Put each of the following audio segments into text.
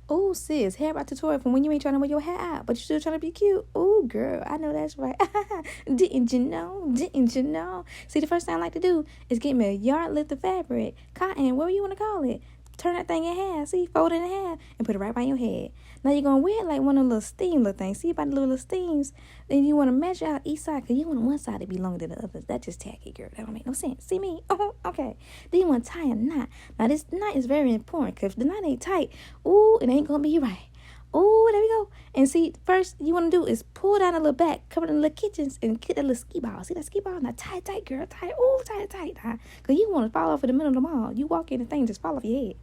Oh, sis, hair about tutorial from when you ain't trying to wear your hair out, but you still trying to be cute. Oh, girl, I know that's right. Didn't you know? Didn't you know? See, the first thing I like to do is get me a yard lift of fabric, cotton, whatever you want to call it. Turn that thing in half, see, fold it in half, and put it right by your head. Now you're going to wear it like one of the little steam little things. See about the little steams? Then you want to measure out each side, because you want one side to be longer than the other. That's just tacky, girl. That don't make no sense. See me? Oh, okay. Then you want to tie a knot. Now this knot is very important, because if the knot ain't tight, ooh, it ain't going to be right. Oh, there we go. And see, first you want to do is pull down a little back, cover the little kitchens, and get that little ski ball. See that ski ball? Now tie it tight, girl. Tie it. Oh, tie it tight. Because you want to fall off in the middle of the mall. You walk in, the thing just fall off your head.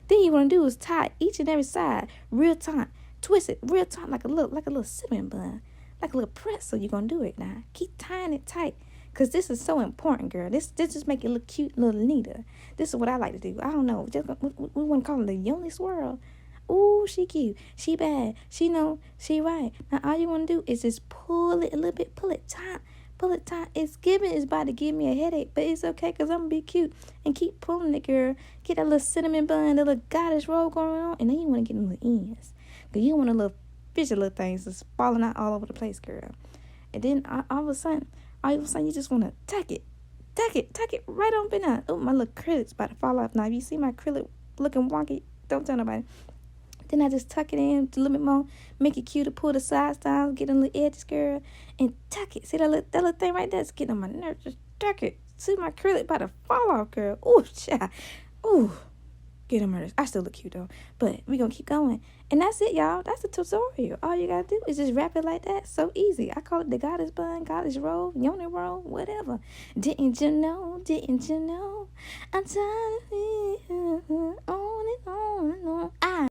Then you want to do is tie each and every side real tight. Twist it real tight like a little cinnamon bun. Like a little pretzel. You're going to do it now. Keep tying it tight. Because this is so important, girl. This just make it look cute, little neater. This is what I like to do. I don't know. Just, we want to call it the Yoni swirl. Ooh, she cute. She bad. She know. She right. Now, all you want to do is just pull it a little bit. Pull it tight. Pull it tight. It's about to give me a headache, but it's okay because I'm going to be cute. And keep pulling it, girl. Get that little cinnamon bun, that little goddess roll going on. And then you want to get them little ends. Because you want a little fishy little things that's falling out all over the place, girl. And then all of a sudden, you just want to tuck it right on in there. Oh, my little acrylic's about to fall off. Now, if you see my acrylic looking wonky, don't tell nobody. Then I just tuck it in a little bit more, make it cute to pull the sides down, get them little edges, girl, and tuck it. See that little thing right there? It's getting on my nerves. Just tuck it. See my acrylic about to fall off, girl. Ooh, child. Ooh. Get on my nerves. I still look cute, though. But we going to keep going. And that's it, y'all. That's the tutorial. All you got to do is just wrap it like that. So easy. I call it the goddess bun, goddess roll, yoni roll, whatever. Didn't you know? Didn't you know? I'm tired of on and on and on.